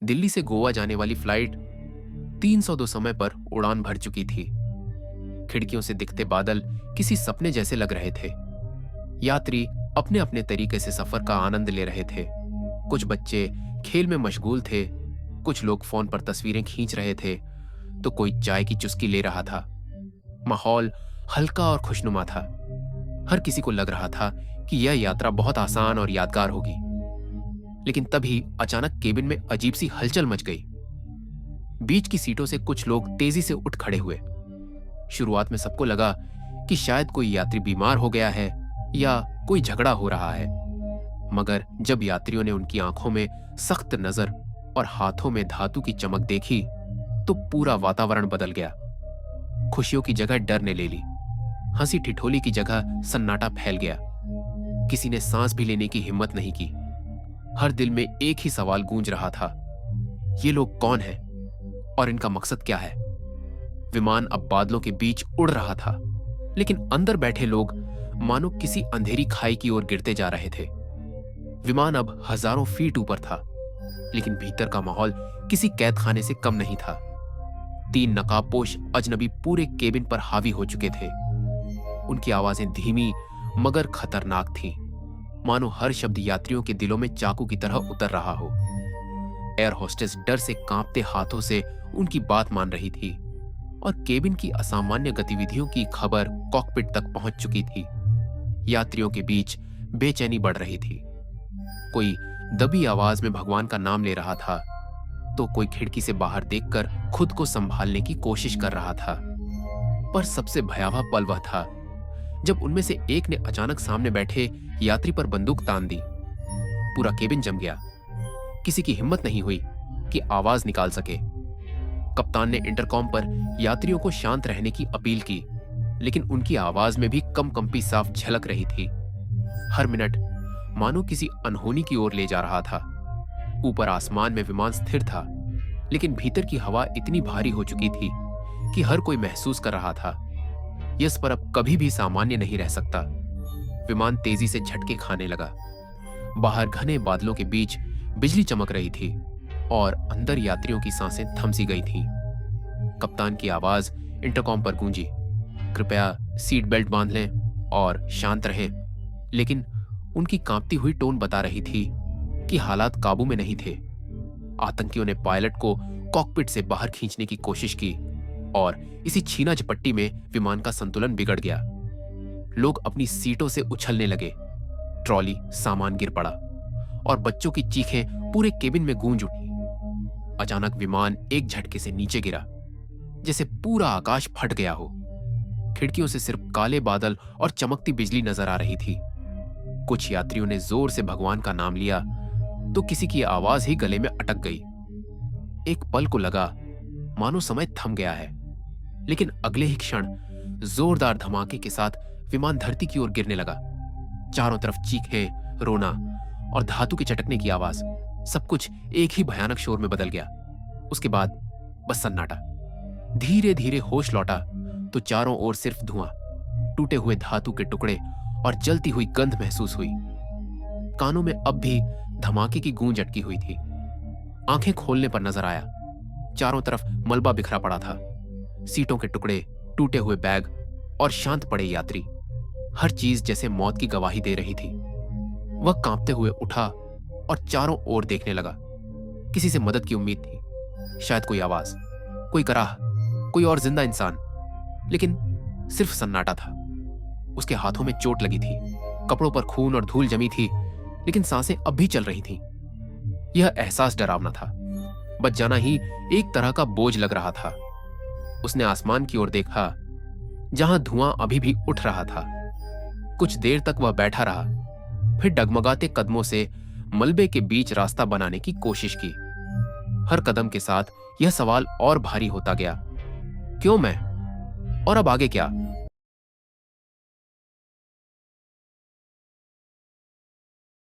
दिल्ली से गोवा जाने वाली फ्लाइट 302 समय पर उड़ान भर चुकी थी। खिड़कियों से दिखते बादल किसी सपने जैसे लग रहे थे। यात्री अपने अपने तरीके से सफर का आनंद ले रहे थे। कुछ बच्चे खेल में मशगूल थे, कुछ लोग फोन पर तस्वीरें खींच रहे थे, तो कोई चाय की चुस्की ले रहा था। माहौल हल्का और खुशनुमा था। हर किसी को लग रहा था कि यह यात्रा बहुत आसान और यादगार होगी। लेकिन तभी अचानक केबिन में अजीब सी हलचल मच गई। बीच की सीटों से कुछ लोग तेजी से उठ खड़े हुए। शुरुआत में सबको लगा कि शायद कोई यात्री बीमार हो गया है या कोई झगड़ा हो रहा है, मगर जब यात्रियों ने उनकी आंखों में सख्त नजर और हाथों में धातु की चमक देखी तो पूरा वातावरण बदल गया। खुशियों की जगह डर ने ले ली, हंसी ठिठोली की जगह सन्नाटा फैल गया। किसी ने सांस भी लेने की हिम्मत नहीं की। हर दिल में एक ही सवाल गूंज रहा था, ये लोग कौन हैं और इनका मकसद क्या है? विमान अब बादलों के बीच उड़ रहा था, लेकिन अंदर बैठे लोग मानो किसी अंधेरी खाई की ओर गिरते जा रहे थे। विमान अब हजारों फीट ऊपर था, लेकिन भीतर का माहौल किसी कैद खाने से कम नहीं था। 3 नकाबपोश अजनबी पूरे केबिन पर हावी हो चुके थे। उनकी आवाजें धीमी मगर खतरनाक थीं, मानो हर शब्द यात्रियों के दिलों में चाकू की तरह उतर रहा हो। एयर होस्टेस डर से कांपते हाथों से उनकी बात मान रही थी और केबिन की असामान्य गतिविधियों की खबर कॉकपिट तक पहुंच चुकी थी। यात्रियों के बीच बेचैनी बढ़ रही थी। कोई दबी आवाज में भगवान का नाम ले रहा था, तो कोई खिड़की से बाहर देखकर खुद को संभालने की कोशिश कर रहा था। पर सबसे भयावह पल वह था जब उनमें से एक ने अचानक सामने बैठे यात्री पर बंदूक तान दी। पूरा केबिन जम गया। किसी की हिम्मत नहीं हुई कि आवाज निकाल सके। कप्तान ने इंटरकॉम पर यात्रियों को शांत रहने की अपील की, लेकिन उनकी आवाज में भी कंपी साफ झलक रही थी। हर मिनट मानो किसी अनहोनी की ओर ले जा रहा था। ऊपर आसमान में विमान स्थिर था, लेकिन भीतर की हवा इतनी भारी हो चुकी थी कि हर कोई महसूस कर रहा था, यह स्पर अब कभी भी सामान्य नहीं रह सकता। विमान तेजी से झटके खाने लगा। बाहर घने बादलों के बीच बिजली चमक रही थी और अंदर यात्रियों की सांसें थम सी गई थीं। कप्तान की आवाज इंटरकॉम पर गूंजी, कृपया सीट बेल्ट बांध लें और शांत रहें। लेकिन उनकी कांपती हुई टोन बता रही थी कि हालात काबू में नहीं थे। आतंकियों ने पायलट को कॉकपिट से बाहर खींचने की कोशिश की और इसी छीना झपट्टी में विमान का संतुलन बिगड़ गया। लोग अपनी सीटों से उछलने लगे। ट्रॉली सामान गिर पड़ा और बच्चों की चीखें पूरे केबिन में गूंज उठी। अचानक विमान एक झटके से नीचे गिरा, जैसे पूरा आकाश फट गया हो। खिड़कियों से सिर्फ काले बादल और चमकती बिजली नजर आ रही थी। कुछ यात्रियों ने जोर से भगवान का नाम लिया, तो किसी की आवाज ही गले में अटक गई। एक पल को लगा मानो समय थम गया है, लेकिन अगले ही क्षण जोरदार धमाके के साथ विमान धरती की ओर गिरने लगा। चारों तरफ चीखें, रोना और धातु के चटकने की आवाज, सब कुछ एक ही भयानक शोर में बदल गया। उसके बाद बस सन्नाटा। धीरे धीरे होश लौटा तो चारों ओर सिर्फ धुआं, टूटे हुए धातु के टुकड़े और जलती हुई गंध महसूस हुई। कानों में अब भी धमाके की गूंज अटकी हुई थी। आंखें खोलने पर नजर आया, चारों तरफ मलबा बिखरा पड़ा था। सीटों के टुकड़े, टूटे हुए बैग और शांत पड़े यात्री। हर चीज जैसे मौत की गवाही दे रही थी। वह कांपते हुए उठा और चारों ओर देखने लगा। किसी से मदद की उम्मीद थी, शायद कोई आवाज, कोई कराह, कोई और जिंदा इंसान, लेकिन सिर्फ सन्नाटा था। उसके हाथों में चोट लगी थी, कपड़ों पर खून और धूल जमी थी, लेकिन सांसें अब भी चल रही थीं। यह एहसास डरावना था। बच जाना ही एक तरह का बोझ लग रहा था। उसने आसमान की ओर देखा, जहां धुआं अभी भी उठ रहा था। कुछ देर तक वह बैठा रहा, फिर डगमगाते कदमों से मलबे के बीच रास्ता बनाने की कोशिश की। हर कदम के साथ यह सवाल और भारी होता गया, क्यों मैं? और अब आगे क्या?